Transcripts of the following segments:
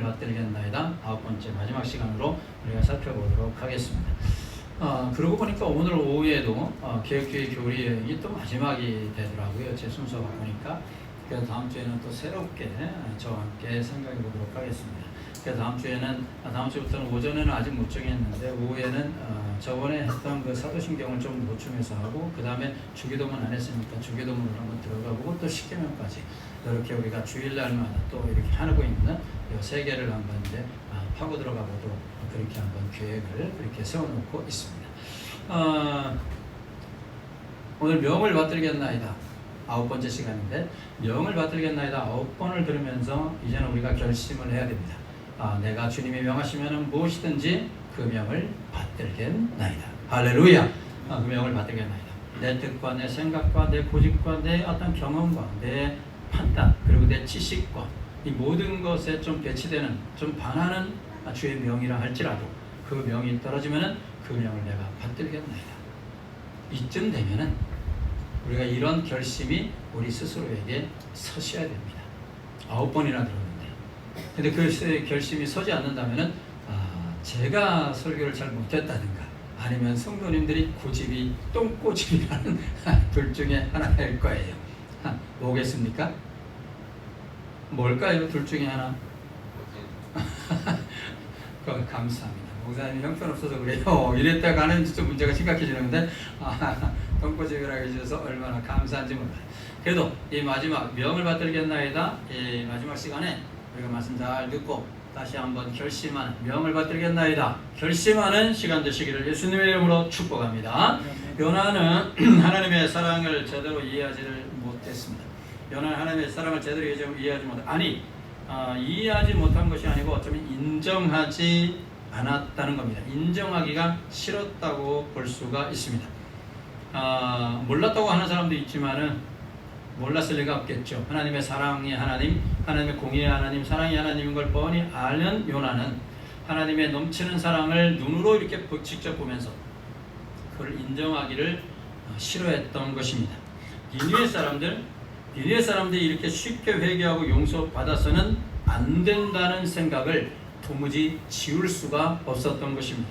받들겠나이다. 9번째 마지막 시간으로 우리가 살펴보도록 하겠습니다. 그러고 보니까 오늘 오후에도 개혁주의 교리 여행이 또 마지막이 되더라고요. 제 순서가 보니까. 그래서 다음 주에는 또 새롭게 저와 함께 생각해 보도록 하겠습니다. 그래서 다음 주부터는 오전에는 아직 못 정했는데 오후에는 저번에 했던 그 사도신경을 좀 보충해서 하고, 그 다음에 주기도문 안 했으니까 주기도문을 한번 들어가 보고 또 십계명까지 이렇게 우리가 주일날마다 또 이렇게 하고 있는 이 세 개를 한번 이제 파고 들어가 보도록 그렇게 한번 계획을 그렇게 세워놓고 있습니다. 오늘 명을 받들겠나이다 9번째 시간인데, 명을 받들겠나이다 9번을 들으면서 이제는 우리가 결심을 해야 됩니다. 내가 주님이 명하시면 무엇이든지 그 명을 받들겠나이다. 할렐루야. 그 명을 받들겠나이다. 내 뜻과 내 생각과 내 고집과 내 어떤 경험과 내 판단, 그리고 내 지식과 이 모든 것에 좀 배치되는, 좀 반하는 주의 명이라 할지라도 그 명이 떨어지면은 그 명을 내가 받들겠나이다. 이쯤 되면은 우리가 이런 결심이 우리 스스로에게 서셔야 됩니다. 9번이나 들었는데, 근데 그 결심이 서지 않는다면은 제가 설교를 잘 못했다든가 아니면 성도님들이 고집이 똥꼬집이라는 둘 중에 하나일 거예요. 뭐겠습니까? 뭘까요? 둘 중에 하나. 감사합니다. 목사님 형편없어서 그래요. 이랬다가는 좀 문제가 심각해지는데 똥꼬집이라고 해주셔서 얼마나 감사한지 몰라요. 그래도 이 마지막 명을 받들겠나이다, 이 마지막 시간에 우리가 말씀 잘 듣고 다시 한번 결심하는, 명을 받들겠나이다 결심하는 시간 되시기를 예수님의 이름으로 축복합니다. 요나는 하나님의 사랑을 제대로 이해하지를 못했습니다. 요나는 하나님의 사랑을 제대로 이해하지 이해하지 못한 것이 아니고 어쩌면 인정하지 않았다는 겁니다. 인정하기가 싫었다고 볼 수가 있습니다. 몰랐다고 하는 사람도 있지만은 몰랐을 리가 없겠죠. 하나님의 사랑의 하나님, 하나님의 공의의 하나님, 사랑의 하나님인 걸 뻔히 아는 요나는 하나님의 넘치는 사랑을 눈으로 이렇게 직접 보면서 그걸 인정하기를 싫어했던 것입니다. 니느웨 사람들이 이렇게 쉽게 회개하고 용서받아서는 안 된다는 생각을 도무지 지울 수가 없었던 것입니다.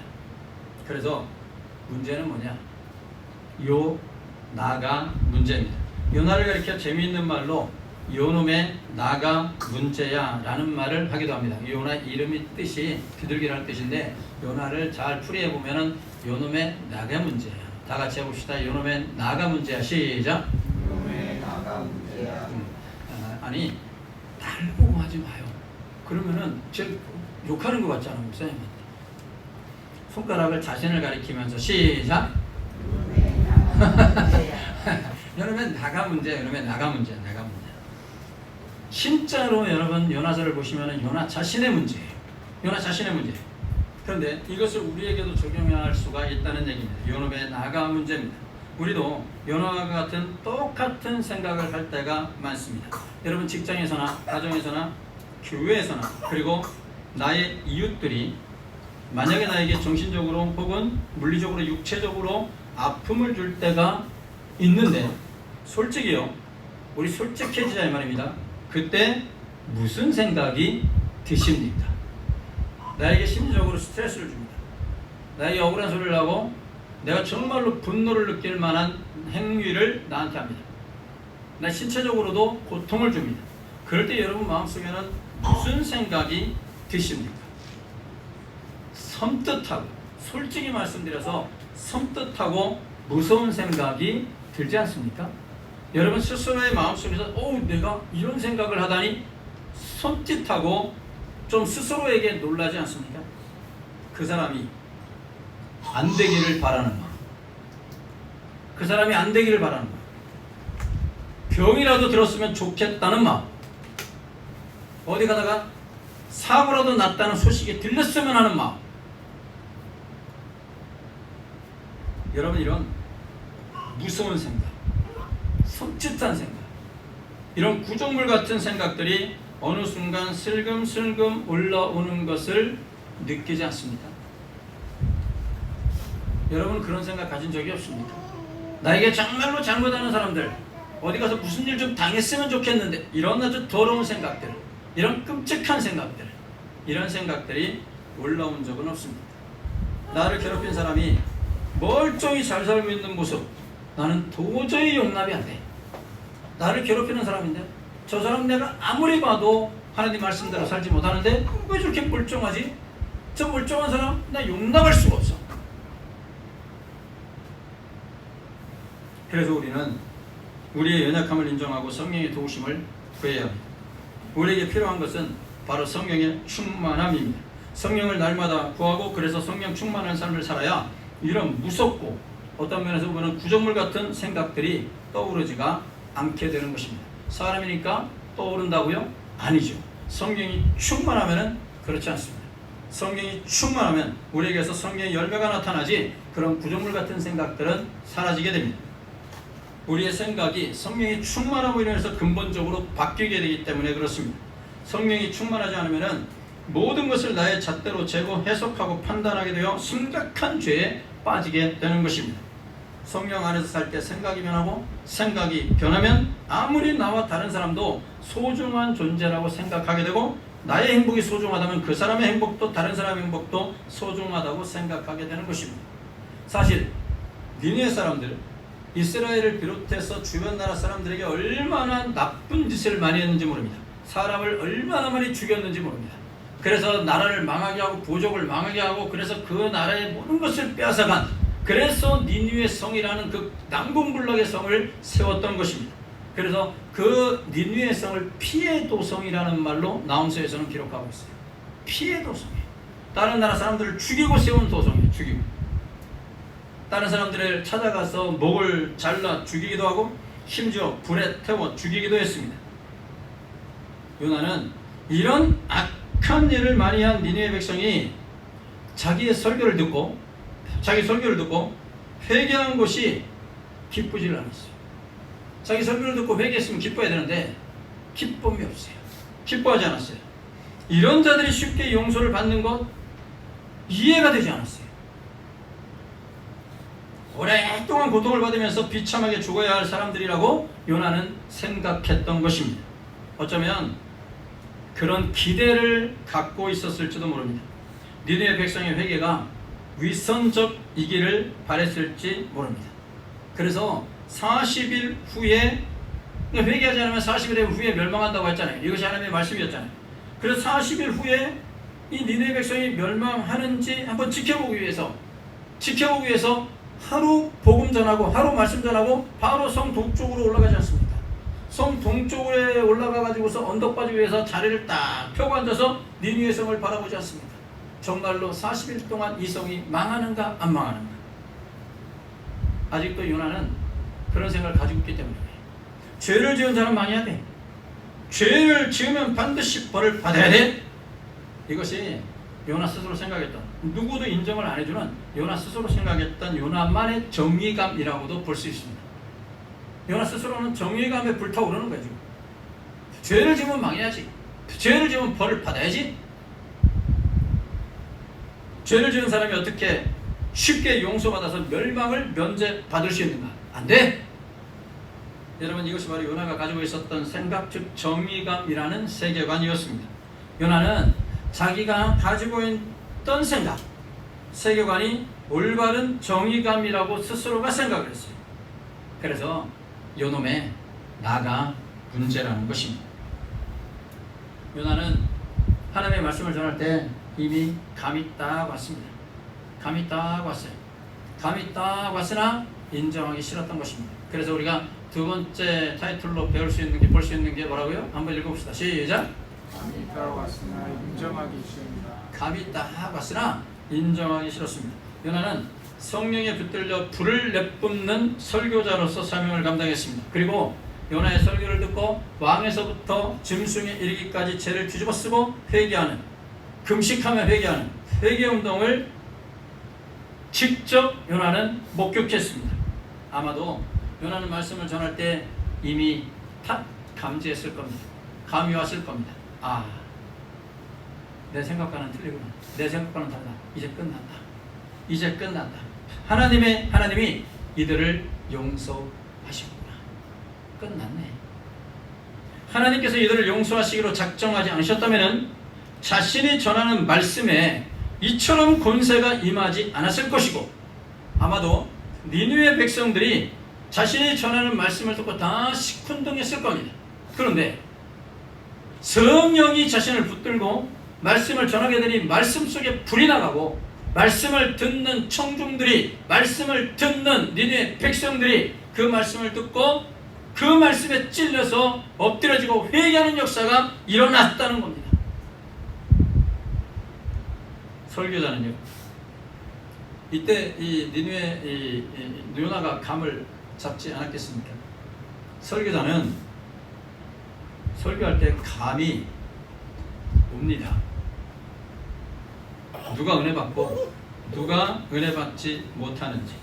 그래서 문제는 뭐냐? 나가 문제입니다. 요나를 가리켜 재미있는 말로 요놈의 나가 문제야 라는 말을 하기도 합니다. 요나 이름이 뜻이 비둘기라는 뜻인데, 요나를 잘 풀이해 보면은 요놈의 나가 문제야. 다 같이 해봅시다. 요놈의 나가 문제야. 시작. 요놈의 나가 문제야. 아니, 날 보고 하지 마요. 그러면은 제 욕하는 것 같잖아, 목사님한테. 손가락을 자신을 가리키면서 시작. 여러분 나가 문제야. 진짜로 여러분 요나서를 보시면 요나 자신의 문제예요. 그런데 이것을 우리에게도 적용할 수가 있다는 얘기입니다. 요놈의 나가 문제입니다. 우리도 요나와 같은 똑같은 생각을 할 때가 많습니다. 여러분 직장에서나 가정에서나 교회에서나, 그리고 나의 이웃들이 만약에 나에게 정신적으로 혹은 물리적으로 육체적으로 아픔을 줄 때가 있는데, 솔직히요, 우리 솔직해지자 이 말입니다. 그때 무슨 생각이 드십니까? 나에게 심리적으로 스트레스를 줍니다. 나에게 억울한 소리를 하고 내가 정말로 분노를 느낄 만한 행위를 나한테 합니다. 나 신체적으로도 고통을 줍니다. 그럴 때 여러분 마음속에는 무슨 생각이 드십니까? 섬뜩하고, 솔직히 말씀드려서 섬뜩하고 무서운 생각이 들지 않습니까? 여러분 스스로의 마음속에서 내가 이런 생각을 하다니 손짓하고 좀 스스로에게 놀라지 않습니까? 그 사람이 안 되기를 바라는 마음, 병이라도 들었으면 좋겠다는 마음, 어디 가다가 사고라도 났다는 소식이 들렸으면 하는 마음. 여러분 이런 무서운 생각, 섬찟한 생각, 이런 구조물 같은 생각들이 어느 순간 슬금슬금 올라오는 것을 느끼지 않습니까? 여러분 그런 생각 가진 적이 없습니까? 나에게 정말로 잘못하는 사람들, 어디 가서 무슨 일 좀 당했으면 좋겠는데, 이런 아주 더러운 생각들, 이런 끔찍한 생각들, 이런 생각들이 올라온 적은 없습니다. 나를 괴롭힌 사람이 멀쩡히 잘 살고 있는 모습, 나는 도저히 용납이 안 돼. 나를 괴롭히는 사람인데 저 사람 내가 아무리 봐도 하나님 말씀대로 살지 못하는데 왜 저렇게 멀쩡하지? 저 멀쩡한 사람 나 용납할 수가 없어. 그래서 우리는 우리의 연약함을 인정하고 성령의 도우심을 구해야 합니다. 우리에게 필요한 것은 바로 성령의 충만함입니다. 성령을 날마다 구하고 그래서 성령 충만한 삶을 살아야 이런 무섭고 어떤 면에서 보면 구정물 같은 생각들이 떠오르지가 않게 되는 것입니다. 사람이니까 떠오른다고요? 아니죠. 성령이 충만하면 그렇지 않습니다. 성령이 충만하면 우리에게서 성령의 열매가 나타나지 그런 구정물 같은 생각들은 사라지게 됩니다. 우리의 생각이 성령이 충만함으로 인해서 근본적으로 바뀌게 되기 때문에 그렇습니다. 성령이 충만하지 않으면 모든 것을 나의 잣대로 재고 해석하고 판단하게 되어 심각한 죄에 빠지게 되는 것입니다. 성령 안에서 살 때 생각이 변하고 생각이 변하면 아무리 나와 다른 사람도 소중한 존재라고 생각하게 되고 나의 행복이 소중하다면 그 사람의 행복도 다른 사람의 행복도 소중하다고 생각하게 되는 것입니다. 사실 니느웨 사람들 이스라엘을 비롯해서 주변 나라 사람들에게 얼마나 나쁜 짓을 많이 했는지 모릅니다. 사람을 얼마나 많이 죽였는지 모릅니다. 그래서 나라를 망하게 하고 부족을 망하게 하고 그래서 그 나라의 모든 것을 빼앗아간 그래서 니느웨 성이라는 그 난공불락의 성을 세웠던 것입니다. 그래서 그 니느웨 성을 피해 도성이라는 말로 나홈서에서는 기록하고 있어요. 피해 도성이에요. 다른 나라 사람들을 죽이고 세운 도성이에요. 죽이고. 다른 사람들을 찾아가서 목을 잘라 죽이기도 하고 심지어 불에 태워 죽이기도 했습니다. 요나는 이런 악한 일을 많이 한 니느웨 백성이 자기 설교를 듣고 회개한 것이 기쁘지를 않았어요. 자기 설교를 듣고 회개했으면 기뻐야 되는데 기쁨이 없어요. 기뻐하지 않았어요. 이런 자들이 쉽게 용서를 받는 것 이해가 되지 않았어요. 오랫동안 고통을 받으면서 비참하게 죽어야 할 사람들이라고 요나는 생각했던 것입니다. 어쩌면 그런 기대를 갖고 있었을지도 모릅니다. 니느웨 백성의 회개가 위선적이기를 바랬을지 모릅니다. 그래서 40일 후에 회개하지 않으면 40일 후에 멸망한다고 했잖아요. 이것이 하나님의 말씀이었잖아요. 그래서 40일 후에 이 니느웨 백성이 멸망하는지 한번 지켜보기 위해서 하루 복음 전하고 하루 말씀 전하고 바로 성 동쪽으로 올라가지 않습니까? 성 동쪽에 올라가 가지고서 언덕바지 위에서 자리를 딱 펴고 앉아서 니느웨 성을 바라보지 않습니까? 정말로 40일 동안 이 성이 망하는가 안 망하는가? 아직도 요나는 그런 생각을 가지고 있기 때문에 죄를 지은 자는 망해야 돼. 죄를 지으면 반드시 벌을 받아야 돼. 이것이 요나 스스로 생각했던, 누구도 인정을 안 해주는 요나 스스로 생각했던 요나만의 정의감이라고도 볼 수 있습니다. 요나 스스로는 정의감에 불타오르는 거죠. 죄를 지으면 망해야지. 죄를 지으면 벌을 받아야지. 죄를 지은 사람이 어떻게 쉽게 용서받아서 멸망을 면제받을 수 있는가? 안 돼! 여러분, 이것이 바로 요나가 가지고 있었던 생각, 즉 정의감이라는 세계관이었습니다. 요나는 자기가 가지고 있던 생각, 세계관이 올바른 정의감이라고 스스로가 생각을 했어요. 그래서 요놈의 나가 문제라는 것입니다. 요나는 하나님의 말씀을 전할 때 이미 감이 딱 왔습니다. 감이 딱 왔어요. 감이 딱 왔으나 인정하기 싫었던 것입니다. 그래서 우리가 두 번째 타이틀로 배울 수 있는 게, 볼 수 있는 게 뭐라고요? 한번 읽어봅시다. 시작! 감이 딱 왔으나 인정하기 싫습니다. 감이 딱 왔으나 인정하기 싫었습니다. 요나는 성령에 붙들려 불을 내뿜는 설교자로서 사명을 감당했습니다. 그리고 요나의 설교를 듣고 왕에서부터 짐승에 이르기까지 죄를 뒤집어 쓰고 회개하는, 금식하며 회개하는 회개운동을 직접 요나는 목격했습니다. 아마도 요나는 말씀을 전할 때 이미 탁 감지했을 겁니다. 감이 왔을 겁니다. 아, 내 생각과는 틀리구나. 내 생각과는 다르다. 이제 끝난다. 이제 끝난다. 하나님이 이들을 용서하시구나. 끝났네. 하나님께서 이들을 용서하시기로 작정하지 않으셨다면 자신이 전하는 말씀에 이처럼 권세가 임하지 않았을 것이고, 아마도 니느웨 백성들이 자신이 전하는 말씀을 듣고 다 시큰둥했을 겁니다. 그런데 성령이 자신을 붙들고 말씀을 전하게 되니 말씀 속에 불이 나가고, 말씀을 듣는 청중들이, 말씀을 듣는 니느웨 백성들이 그 말씀을 듣고 그 말씀에 찔려서 엎드려지고 회개하는 역사가 일어났다는 겁니다. 설교자는요, 이때 이 니느웨 이 요나가 감을 잡지 않았겠습니까? 설교자는 설교할 때 감이 옵니다. 누가 은혜 받고 누가 은혜 받지 못하는지,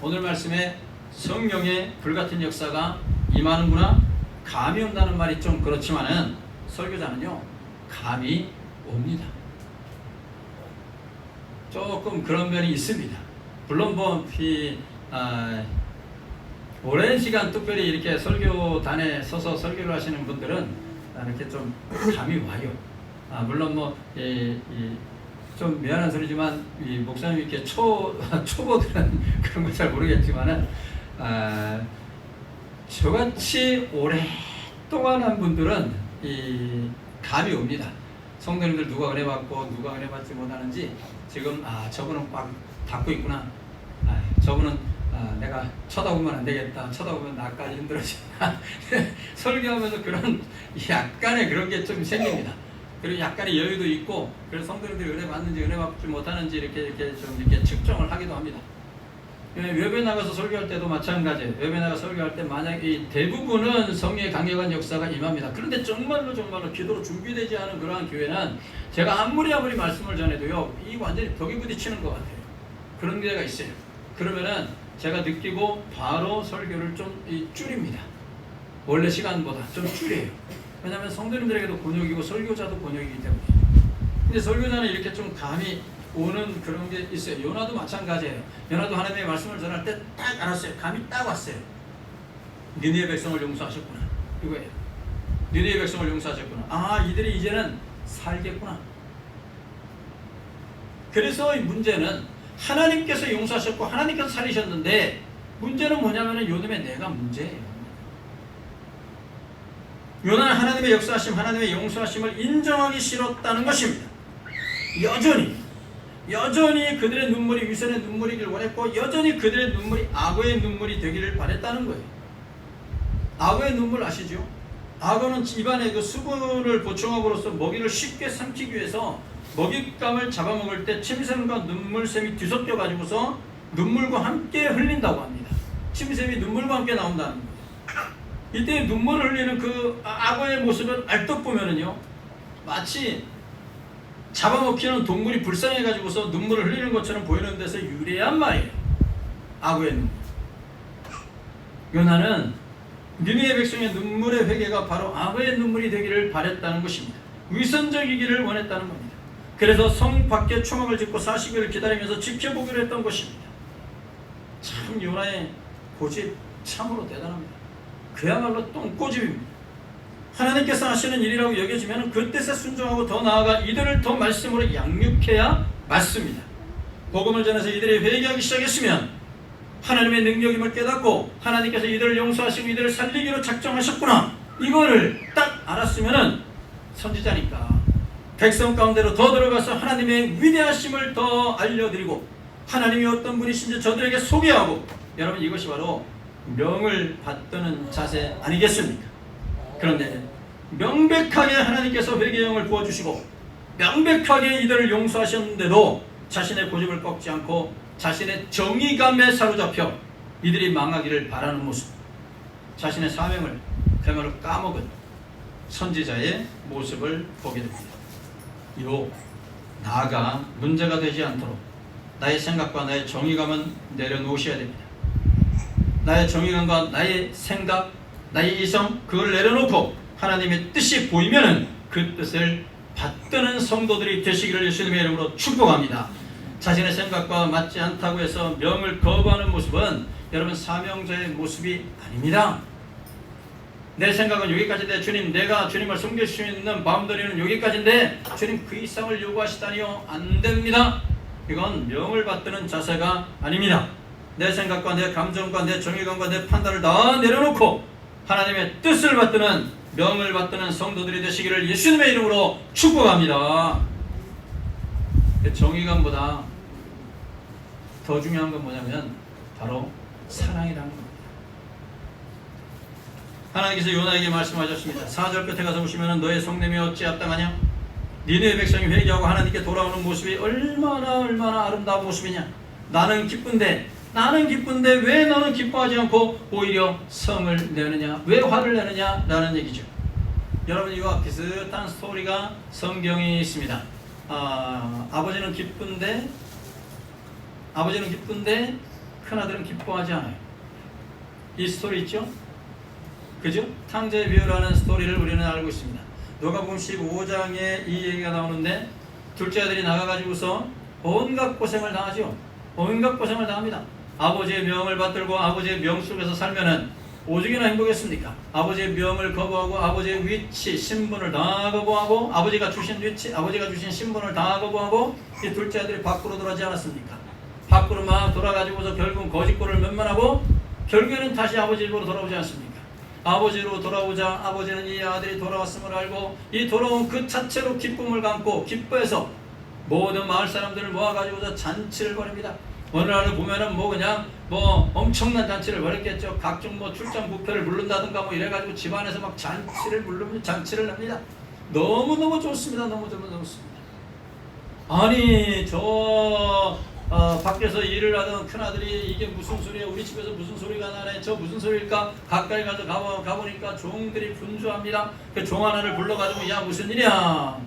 오늘 말씀에 성령의 불같은 역사가 임하는구나, 감이 온다는 말이 좀 그렇지만은 설교자는요 감이 옵니다. 조금 그런 면이 있습니다. 물론 오랜 시간 특별히 이렇게 설교단에 서서 설교를 하시는 분들은 이렇게 좀 감이 와요. 물론 좀 미안한 소리지만 이 목사님 이렇게 초보들은 그런 거 잘 모르겠지만은 저같이 오랫동안 한 분들은 이 감이 옵니다. 성도님들 누가 은혜 받고 누가 은혜 받지 못하는지 지금 저분은 꽉 닫고 있구나, 저분은 내가 쳐다보면 안 되겠다, 쳐다보면 나까지 힘들어진다 설교하면서 그런 약간의 그런 게 좀 생깁니다. 그리고 약간의 여유도 있고, 그래서 성도님들이 은혜 받는지 은혜 받지 못하는지 이렇게 측정을 하기도 합니다. 외부에 나가서 설교할 때도 마찬가지예요. 외부에 나가서 설교할 때 만약에 대부분은 성령의 강력한 역사가 임합니다. 그런데 정말로 기도로 준비되지 않은 그러한 교회는 제가 아무리 말씀을 전해도요, 이 완전히 벽에 부딪히는 것 같아요. 그런 데가 있어요. 그러면은 제가 느끼고 바로 설교를 좀 줄입니다. 원래 시간보다 좀 줄여요. 왜냐하면 성도님들에게도 곤욕이고 설교자도 곤욕이기 때문에. 근데 설교자는 이렇게 좀 감이 오는 그런 게 있어요. 요나도 마찬가지예요. 요나도 하나님의 말씀을 전할 때 딱 알았어요. 감이 딱 왔어요. 니느웨 백성을 용서하셨구나, 이거예요. 니느웨 백성을 용서하셨구나. 이들이 이제는 살겠구나. 그래서 이 문제는 하나님께서 용서하셨고 하나님께서 살리셨는데, 문제는 뭐냐면은 요놈의 내가 문제예요. 요나는 하나님의 역사하심, 하나님의 용서하심을 인정하기 싫었다는 것입니다. 여전히 그들의 눈물이 위선의 눈물이길 원했고, 여전히 그들의 눈물이 악어의 눈물이 되기를 바랬다는 거예요. 악어의 눈물 아시죠? 악어는 입안에 그 수분을 보충함으로써 먹이를 쉽게 삼키기 위해서 먹잇감을 잡아먹을 때 침샘과 눈물샘이 뒤섞여 가지고서 눈물과 함께 흘린다고 합니다. 침샘이 눈물과 함께 나온다는 거예요. 이때 눈물을 흘리는 그 악어의 모습을 알떡 보면은요, 마치 잡아먹히는 동물이 불쌍해 가지고서 눈물을 흘리는 것처럼 보이는 데서 유래한 말이에요. 악어의 눈물. 요나는 니느웨 백성의 눈물의 회개가 바로 악어의 눈물이 되기를 바랬다는 것입니다. 위선적이기를 원했다는 겁니다. 그래서 성 밖에 초막을 짓고 40일을 기다리면서 지켜보기로 했던 것입니다. 참 요나의 고집 참으로 대단합니다. 그야말로 똥꼬집입니다. 하나님께서 하시는 일이라고 여겨지면 그 뜻에 순종하고 더 나아가 이들을 더 말씀으로 양육해야 맞습니다. 복음을 전해서 이들이 회개하기 시작했으면 하나님의 능력임을 깨닫고 하나님께서 이들을 용서하시고 이들을 살리기로 작정하셨구나, 이거를 딱 알았으면 선지자니까 백성 가운데로 더 들어가서 하나님의 위대하심을 더 알려드리고 하나님이 어떤 분이신지 저들에게 소개하고, 여러분 이것이 바로 명을 받드는 자세 아니겠습니까? 그런데 명백하게 하나님께서 회개의 영을 부어주시고 명백하게 이들을 용서하셨는데도 자신의 고집을 꺾지 않고 자신의 정의감에 사로잡혀 이들이 망하기를 바라는 모습, 자신의 사명을 그야말로 까먹은 선지자의 모습을 보게 됩니다. 나아가 문제가 되지 않도록 나의 생각과 나의 정의감은 내려놓으셔야 됩니다. 나의 정의감과 나의 생각, 나의 이성, 그걸 내려놓고 하나님의 뜻이 보이면은 그 뜻을 받드는 성도들이 되시기를 예수님의 이름으로 축복합니다. 자신의 생각과 맞지 않다고 해서 명을 거부하는 모습은 여러분 사명자의 모습이 아닙니다. 내 생각은 여기까지인데 주님, 내가 주님을 섬길 수 있는 바운더리는 여기까지인데 주님 그 이상을 요구하시다니요? 안 됩니다. 이건 명을 받드는 자세가 아닙니다. 내 생각과 내 감정과 내 정의감과 내 판단을 다 내려놓고 하나님의 뜻을 받드는, 명을 받드는 성도들이 되시기를 예수님의 이름으로 축복합니다. 정의감보다 더 중요한 건 뭐냐면 바로 사랑이라는 겁니다. 하나님께서 요나에게 말씀하셨습니다. 4절 끝에 가서 보시면 너의 속냄이 어찌 합당하냐? 니네의 백성이 회개하고 하나님께 돌아오는 모습이 얼마나 아름다운 모습이냐? 나는 기쁜데 왜 너는 기뻐하지 않고 오히려 성을 내느냐? 왜 화를 내느냐? 라는 얘기죠. 여러분, 이와 비슷한 스토리가 성경에 있습니다. 아버지는 기쁜데 큰아들은 기뻐하지 않아요. 이 스토리 있죠? 그죠? 탕자의 비유라는 스토리를 우리는 알고 있습니다. 누가복음 15장에 이 얘기가 나오는데 둘째 아들이 나가가지고서 온갖 고생을 당하죠. 온갖 고생을 당합니다. 아버지의 명을 받들고 아버지의 명 속에서 살면은 오죽이나 행복했습니까? 아버지의 명을 거부하고 아버지의 위치, 신분을 다 거부하고 아버지가 주신 위치, 아버지가 주신 신분을 다 거부하고 이 둘째 아들이 밖으로 돌아가지 않았습니까? 밖으로 막 돌아가지고서 결국 거짓골을 면만하고 결국에는 다시 아버지 집으로 돌아오지 않습니까? 아버지로 돌아오자 아버지는 이 아들이 돌아왔음을 알고 이 돌아온 그 자체로 기쁨을 감고 기뻐해서 모든 마을 사람들을 모아가지고서 잔치를 벌입니다. 오늘날을 보면은 그냥 엄청난 잔치를 벌였겠죠. 각종 출장 뷔페를 부른다든가 이래가지고 집안에서 막 잔치를 납니다. 너무너무 좋습니다. 너무너무 좋습니다. 아니 밖에서 일을 하던 큰아들이 이게 무슨 소리야, 우리 집에서 무슨 소리가 나네, 저 무슨 소리일까, 가까이 가서 가보니까 종들이 분주합니다. 그 종 하나를 불러가지고 야 무슨 일이야,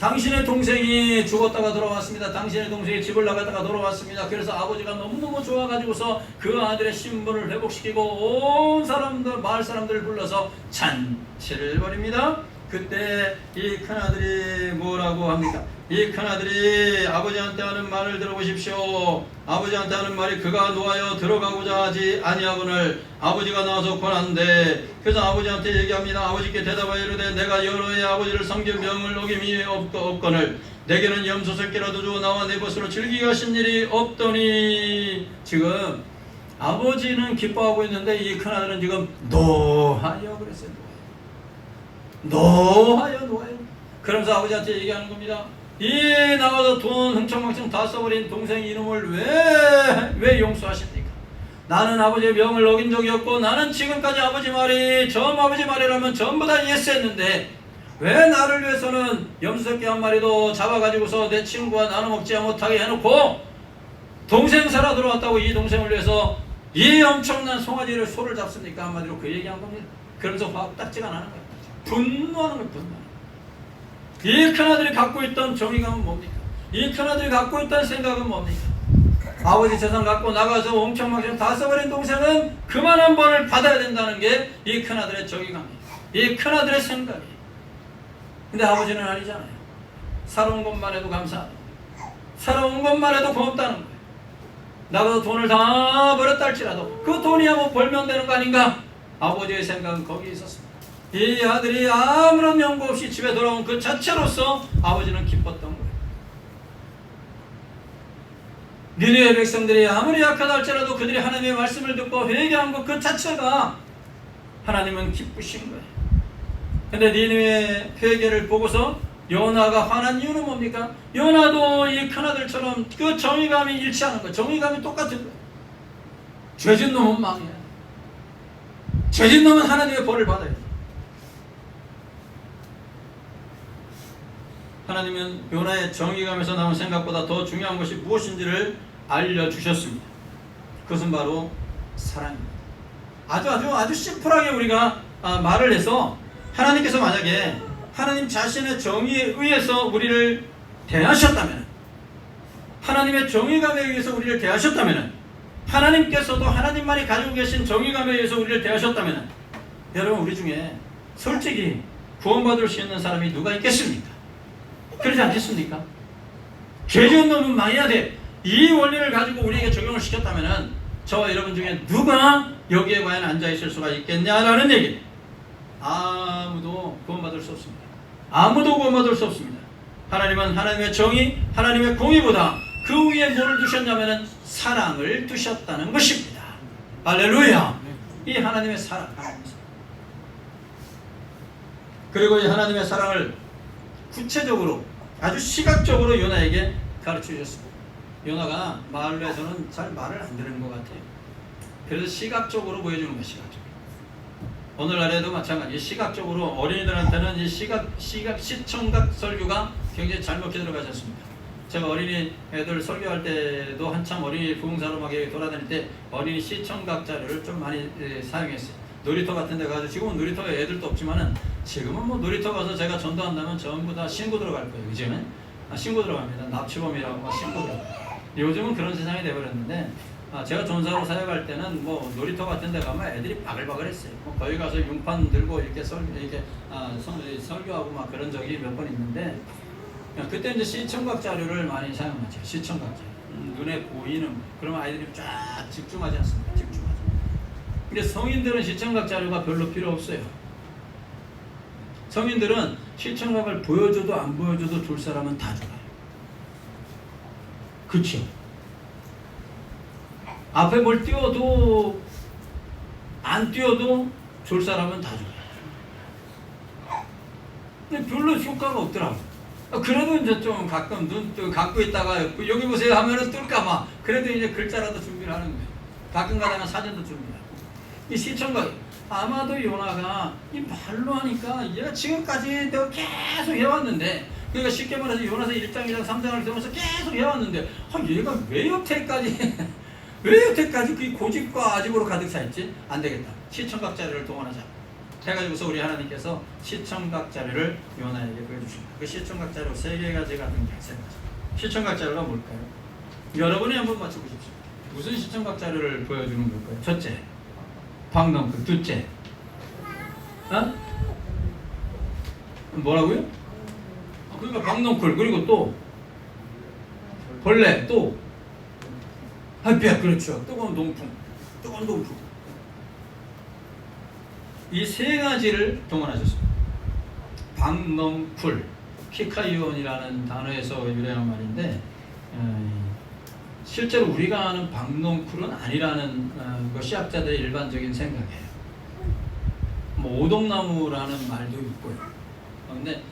당신의 동생이 죽었다가 돌아왔습니다. 당신의 동생이 집을 나갔다가 돌아왔습니다. 그래서 아버지가 너무너무 좋아가지고서 그 아들의 신분을 회복시키고 온 사람들, 마을 사람들을 불러서 잔치를 벌입니다. 그때 이 큰아들이 뭐라고 합니까? 이 큰아들이 아버지한테 하는 말을 들어보십시오. 아버지한테 하는 말이 그가 놓아여 들어가고자 하지 아니하거늘 아버지가 나와서 권한대. 그래서 아버지한테 얘기합니다. 아버지께 대답하여 이르되 내가 여호와의 아버지를 섬겨 명을 어김이 없거늘 내게는 염소 새끼라도 주어 나와 내 것으로 즐기게 하신 일이 없더니. 지금 아버지는 기뻐하고 있는데 이 큰아들은 지금 노하여 그랬어요. 노하여. 그러면서 아버지한테 얘기하는 겁니다. 이 나가서 돈 흥청망청 다 써버린 동생 이름을 왜 용서하십니까? 나는 아버지의 명을 어긴 적이 없고 나는 지금까지 아버지 말이 아버지 말이라면 전부 다 예스했는데 왜 나를 위해서는 염소새끼 한 마리도 잡아가지고서 내 친구와 나눠 먹지 못하게 해놓고 동생 살아 들어왔다고 이 동생을 위해서 이 엄청난 송아지를 소를 잡습니까? 한마디로 그 얘기한 겁니다. 그러면서 화 딱지가 나는 거예요. 분노하는 거예요. 분노. 이 큰아들이 갖고 있던 정의감은 뭡니까? 이 큰아들이 갖고 있던 생각은 뭡니까? 아버지 재산 갖고 나가서 엄청나게 다 써버린 동생은 그만한 벌을 받아야 된다는 게 이 큰아들의 정의감이에요. 이 큰아들의 생각이에요. 근데 아버지는 아니잖아요. 살아온 것만 해도 감사하다. 살아온 것만 해도 고맙다는 거예요. 나가서 돈을 다 벌었다 할지라도 그 돈이야 벌면 되는 거 아닌가? 아버지의 생각은 거기에 있었습니다. 이 아들이 아무런 연고 없이 집에 돌아온 그 자체로서 아버지는 기뻤던 거예요. 니느웨 백성들이 아무리 약하다 할지라도 그들이 하나님의 말씀을 듣고 회개한 것 그 자체가 하나님은 기쁘신 거예요. 근데 니느웨 회개를 보고서 요나가 화난 이유는 뭡니까? 요나도 이 큰아들처럼 그 정의감이 일치하는 거예요. 정의감이 똑같은 거예요. 죄진 놈은 망해요. 죄진 놈은 하나님의 벌을 받아요. 하나님은 요나의 정의감에서 나온 생각보다 더 중요한 것이 무엇인지를 알려주셨습니다. 그것은 바로 사랑입니다. 아주 심플하게 우리가 말을 해서 하나님께서 만약에 하나님 자신의 정의에 의해서 우리를 대하셨다면, 하나님의 정의감에 의해서 우리를 대하셨다면, 하나님께서도 하나님만이 가지고 계신 정의감에 의해서 우리를 대하셨다면, 여러분 우리 중에 솔직히 구원받을 수 있는 사람이 누가 있겠습니까? 그러지 않겠습니까? 죄 지은 놈은 망해야 돼. 이 원리를 가지고 우리에게 적용을 시켰다면 저와 여러분 중에 누가 여기에 과연 앉아있을 수가 있겠냐라는 얘기. 아무도 구원받을 수 없습니다. 아무도 구원받을 수 없습니다. 하나님은 하나님의 정의, 하나님의 공의보다 그 위에 뭐를 두셨냐면 사랑을 두셨다는 것입니다. 할렐루야. 이 하나님의 사랑, 그리고 이 하나님의 사랑을 구체적으로 아주 시각적으로 요나에게 가르쳐 주셨습니다. 요나가 말로 해서는 잘 말을 안 듣는 것 같아요. 그래서 시각적으로 보여주는 것이 시각적으로. 오늘날에도 마찬가지. 시각적으로 어린이들한테는 이 시청각 설교가 굉장히 잘 먹혀 들어가지 않습니까? 제가 어린이 애들 설교할 때도 한참 어린이 부흥사로 막 돌아다닐 때 어린이 시청각 자료를 좀 많이 사용했어요. 놀이터 같은 데 가서, 지금은 놀이터에 애들도 없지만은 지금은 뭐 놀이터 가서 제가 전도한다면 전부 다 신고 들어갈 거예요. 이제는 신고 들어갑니다. 납치범이라고 막 신고 들어가요. 요즘은 그런 세상이 돼버렸는데, 제가 전사로 사역할 때는 뭐 놀이터 같은 데 가면 애들이 바글바글했어요. 뭐 거기 가서 융판 들고 이렇게 설교하고 막 그런 적이 몇 번 있는데, 그때 이제 시청각 자료를 많이 사용하죠. 시청각 자료. 눈에 보이는 거. 그러면 아이들이 쫙 집중하지 않습니까? 집중하죠. 근데 성인들은 시청각 자료가 별로 필요 없어요. 성인들은 시청각을 보여줘도 안 보여줘도 줄 사람은 다 좋아요. 그쵸? 앞에 뭘 띄워도 안 띄워도 줄 사람은 다 좋아요. 근데 별로 효과가 없더라고. 그래도 이제 좀 가끔 눈 감고 있다가 여기 보세요 하면은 뜰까봐 그래도 이제 글자라도 준비를 하는 거예요. 가끔 가다가 사진도 준비하고. 이 시청각, 아마도 요나가 이 말로 하니까 얘가 지금까지 내가 계속 해왔는데, 그러니까 쉽게 말해서 요나서 1장, 2장, 3장을 들으면서 계속 해왔는데, 얘가 왜 여태까지 왜 여태까지 그 고집과 아집으로 가득 차있지? 안 되겠다. 시청각 자료를 동원하자 해가지고서 우리 하나님께서 시청각 자료를 요나에게 보여주십니다. 그 시청각 자료 3개가 제가 등장했어요. 시청각 자료가 뭘까요? 여러분이 한번 맞춰보십시오. 무슨 시청각 자료를 보여주는 걸까요? 첫째, 방랑쿨. 둘째, 뭐라고요? 그러니까 방랑쿨. 그리고 또 벌레, 또 햇볕. 그렇죠. 뜨거운 동풍. 뜨거운 동풍. 이 3가지를 동원하셨습니다. 방랑쿨, 키카이온이라는 단어에서 유래한 말인데, 실제로 우리가 아는 방랑쿨은 아니라는 것이 학자들의 일반적인 생각이에요. 뭐 오동나무라는 말도 있고요. 그런데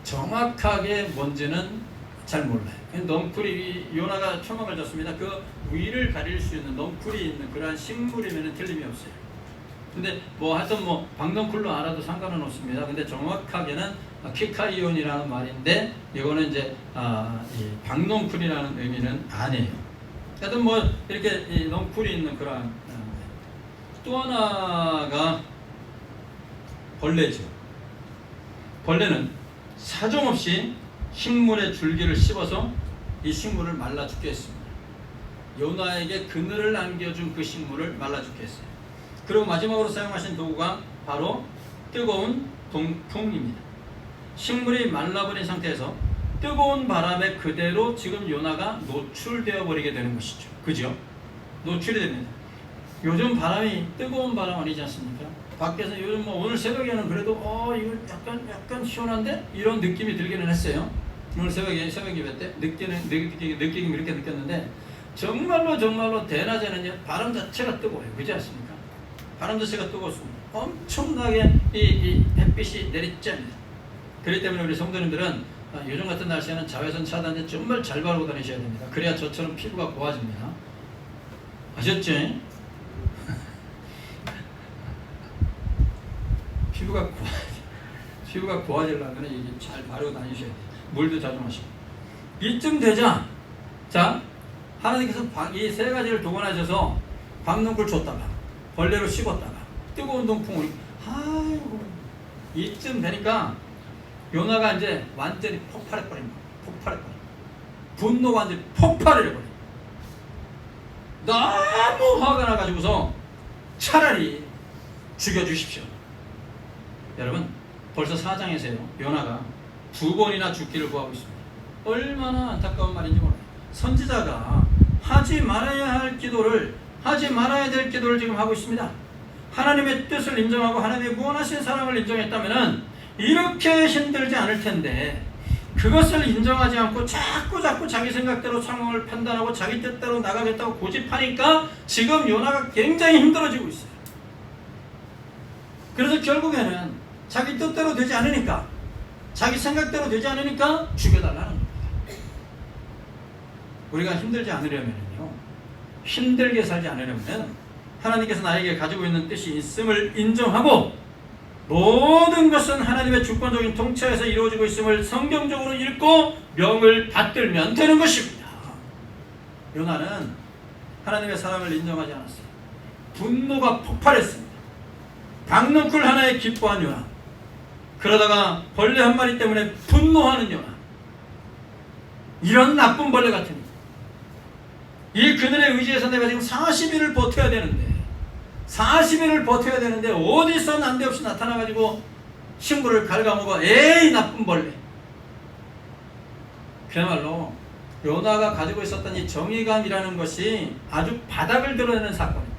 정확하게 뭔지는 잘 몰라요. 넝쿨이, 요나가 초막을 졌습니다. 그 위를 가릴 수 있는 넝쿨이 있는 그러한 식물이면 틀림이 없어요. 근데 뭐 하여튼 뭐 방랑쿨로 알아도 상관은 없습니다. 근데 정확하게는 키카이온이라는 말인데, 이거는 이제 이 방랑쿨이라는 의미는 아니에요. 하여튼 뭐 이렇게 이 넝쿨이 있는 그런. 또 하나가 벌레죠. 벌레는 사정없이 식물의 줄기를 씹어서 이 식물을 말라 죽게 했습니다. 요나에게 그늘을 안겨준 그 식물을 말라 죽게 했어요. 그리고 마지막으로 사용하신 도구가 바로 뜨거운 동풍입니다. 식물이 말라버린 상태에서 뜨거운 바람에 그대로 지금 요나가 노출되어 버리게 되는 것이죠. 그죠? 노출이 됩니다. 요즘 바람이 뜨거운 바람 아니지 않습니까? 밖에서 요즘 뭐 오늘 새벽에는 그래도 이거 약간 시원한데? 이런 느낌이 들기는 했어요. 오늘 새벽 예배 때 느끼긴 그렇게 느꼈는데, 정말로 대낮에는 바람 자체가 뜨거워요. 그렇지 않습니까? 바람 자체가 뜨거웠습니다. 엄청나게 이 햇빛이 내리쬐입니다. 그렇기 때문에 우리 성도님들은 요즘 같은 날씨에는 자외선 차단제 정말 잘 바르고 다니셔야 됩니다. 그래야 저처럼 피부가 고와집니다. 아셨죠? 피부가 고와지려면 이게 잘 바르고 다니셔야 돼요. 물도 자주 마시고. 이쯤 되자, 자, 하나님께서 이 3가지를 동원하셔서 방랑쿨 줬다가 벌레로 씹었다가 뜨거운 동풍을, 이쯤 되니까 요나가 이제 완전히 폭발해버립니다. 분노가 완전히 폭발해버립니다. 너무 화가 나가지고서 차라리 죽여주십시오. 여러분, 벌써 4장에서요 요나가 2번이나 죽기를 구하고 있습니다. 얼마나 안타까운 말인지 몰라요. 선지자가 하지 말아야 할 기도를 하지 말아야 될 기도를 지금 하고 있습니다. 하나님의 뜻을 인정하고 하나님의 무한하신 사랑을 인정했다면 이렇게 힘들지 않을 텐데, 그것을 인정하지 않고 자꾸 자기 생각대로 상황을 판단하고 자기 뜻대로 나가겠다고 고집하니까 지금 요나가 굉장히 힘들어지고 있어요. 그래서 결국에는 자기 뜻대로 되지 않으니까, 자기 생각대로 되지 않으니까 죽여달라는 겁니다. 우리가 힘들지 않으려면요, 힘들게 살지 않으려면 하나님께서 나에게 가지고 있는 뜻이 있음을 인정하고 모든 것은 하나님의 주권적인 통치에서 이루어지고 있음을 성경적으로 읽고 명을 받들면 되는 것입니다. 요나는 하나님의 사랑을 인정하지 않았어요. 분노가 폭발했습니다. 박넝쿨 하나에 기뻐한 요나, 그러다가 벌레 한 마리 때문에 분노하는 요나, 이런 나쁜 벌레 같은 이 그늘에 의지해서 내가 지금 40일을 버텨야 되는데 40일을 버텨야 되는데 어디서 난데없이 나타나가지고 신부를 갉아먹어. 에이 나쁜 벌레. 그야말로 요나가 가지고 있었던 이 정의감이라는 것이 아주 바닥을 드러내는 사건입니다.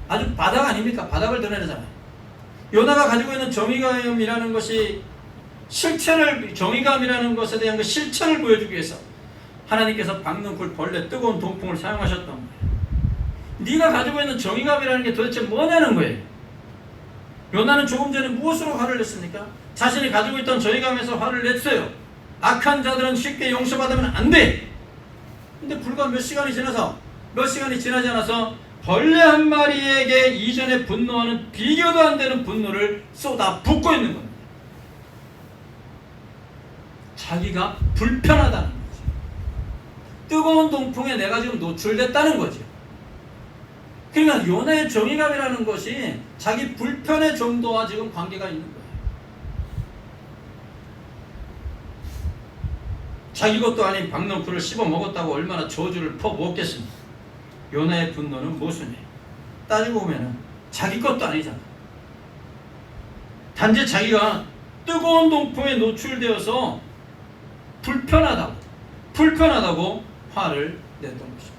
아주 바닥 아닙니까? 바닥을 드러내잖아요. 요나가 가지고 있는 정의감이라는 것이 정의감이라는 것에 대한 그 실체를 보여주기 위해서 하나님께서 박넝쿨 벌레 뜨거운 동풍을 사용하셨던 거예요. 네가 가지고 있는 정의감이라는 게 도대체 뭐냐는 거예요. 요나는 조금 전에 무엇으로 화를 냈습니까? 자신이 가지고 있던 정의감에서 화를 냈어요. 악한 자들은 쉽게 용서받으면 안 돼. 근데 불과 몇 시간이 지나지 않아서 벌레 한 마리에게 이전에 분노하는 비교도 안 되는 분노를 쏟아 붓고 있는 겁니다. 자기가 불편하다는 거죠. 뜨거운 동풍에 내가 지금 노출됐다는 거죠. 그러니까 요나의 정의감이라는 것이 자기 불편의 정도와 지금 관계가 있는 거예요. 자기 것도 아닌 박넝쿨을 씹어 먹었다고 얼마나 저주를 퍼부었겠습니까? 요나의 분노는 모순이에요. 따지고 보면은 자기 것도 아니잖아. 단지 자기가 뜨거운 동풍에 노출되어서 불편하다고 화를 냈던 것입니다.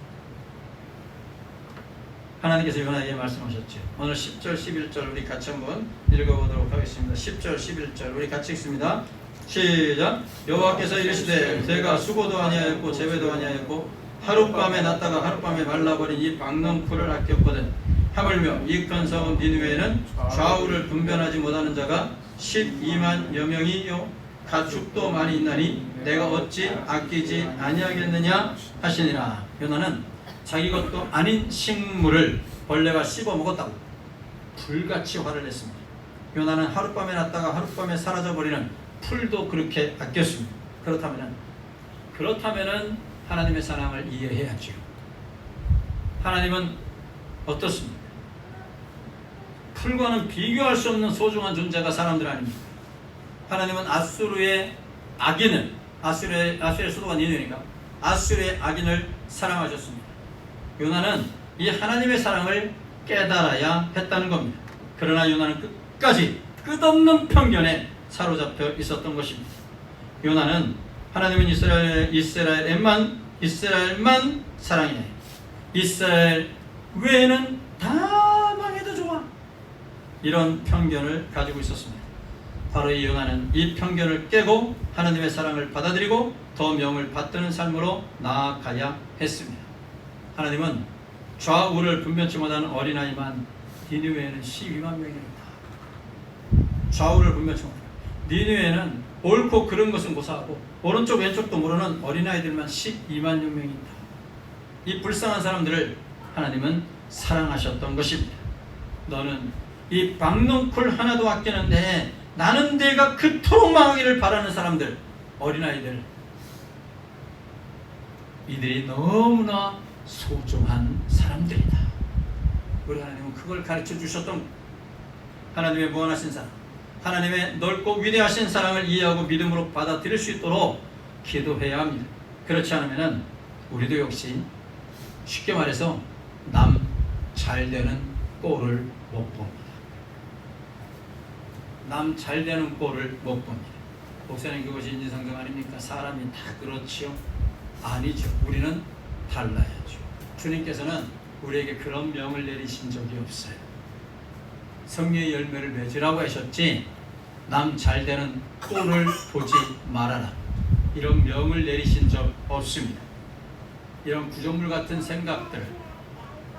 하나님께서 요나에게 말씀하셨죠. 오늘 10절 11절 우리 같이 한번 읽어보도록 하겠습니다. 10절 11절 우리 같이 읽습니다. 시작. 여호와께서 이르시되 내가 수고도 아니하였고 재배도 아니하였고 하룻밤에 났다가 하룻밤에 말라버린 이 박넝쿨을 아꼈거든. 하물며 이 큰 성읍 니느웨에는 좌우를 분별하지 못하는 자가 12만여 명이요 가축도 많이 있나니 내가 어찌 아끼지 아니하겠느냐 하시니라. 요나는 자기 것도 아닌 식물을 벌레가 씹어 먹었다고 불같이 화를 냈습니다. 요나는 하룻밤에 났다가 하룻밤에 사라져버리는 풀도 그렇게 아꼈습니다. 그렇다면은 하나님의 사랑을 이해해야죠. 하나님은 어떻습니까? 풀과는 비교할 수 없는 소중한 존재가 사람들 아닙니까? 하나님은 아수르의 악인을, 아수르의 수도가 니느웨니까 아수르의 악인을 사랑하셨습니다. 요나는 이 하나님의 사랑을 깨달아야 했다는 겁니다. 그러나 요나는 끝까지 끝없는 편견에 사로잡혀 있었던 것입니다. 요나는 하나님은 이스라엘만 사랑해. 이스라엘 외에는 다 망해도 좋아. 이런 편견을 가지고 있었습니다. 바로 이 요나는 이 편견을 깨고 하나님의 사랑을 받아들이고 더 명을 받드는 삶으로 나아가야 했습니다. 하나님은 좌우를 분별치 못하는 어린아이만 니느웨에는 12만 명이었다. 좌우를 분별치 못하는 니느웨에는 옳고 그른 것은 고사하고 오른쪽 왼쪽도 모르는 어린아이들만 12만여 명이 있다. 이 불쌍한 사람들을 하나님은 사랑하셨던 것입니다. 너는 이 박넝쿨 하나도 아끼는데 나는 내가 그토록 망하기를 바라는 사람들, 어린아이들, 이들이 너무나 소중한 사람들이다. 우리 하나님은 그걸 가르쳐 주셨던 하나님의 무한하신 사랑, 하나님의 넓고 위대하신 사랑을 이해하고 믿음으로 받아들일 수 있도록 기도해야 합니다. 그렇지 않으면 우리도 역시 쉽게 말해서 남 잘되는 꼴을 못 봅니다. 남 잘되는 꼴을 못 봅니다. 목사님, 그것이 인지상정 아닙니까? 사람이 다 그렇지요? 아니죠. 우리는 달라야죠. 주님께서는 우리에게 그런 명을 내리신 적이 없어요. 성령의 열매를 맺으라고 하셨지 남 잘되는 꼴을 보지 말아라 이런 명을 내리신 적 없습니다. 이런 구조물 같은 생각들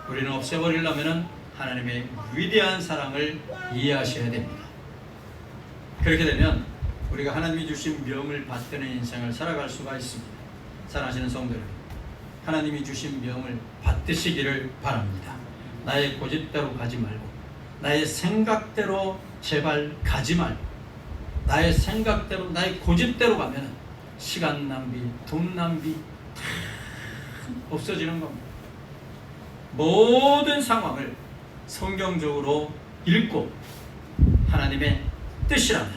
우리는 없애버리려면 하나님의 위대한 사랑을 이해하셔야 됩니다. 그렇게 되면 우리가 하나님이 주신 명을 받드는 인생을 살아갈 수가 있습니다. 사랑하시는 성도 여러분, 하나님이 주신 명을 받드시기를 바랍니다. 나의 고집대로 가지 말고 나의 생각대로 제발 가지 말고 나의 생각대로 나의 고집대로 가면 시간 낭비, 돈 낭비 다 없어지는 겁니다. 모든 상황을 성경적으로 읽고 하나님의 뜻이라면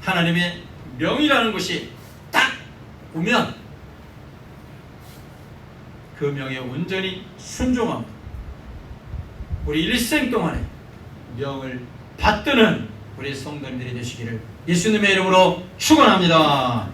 하나님의 명이라는 것이 딱 오면 그 명에 온전히 순종하고 우리 일생 동안에 명을 받드는 우리 성도님들이 되시기를 예수님의 이름으로 축원합니다.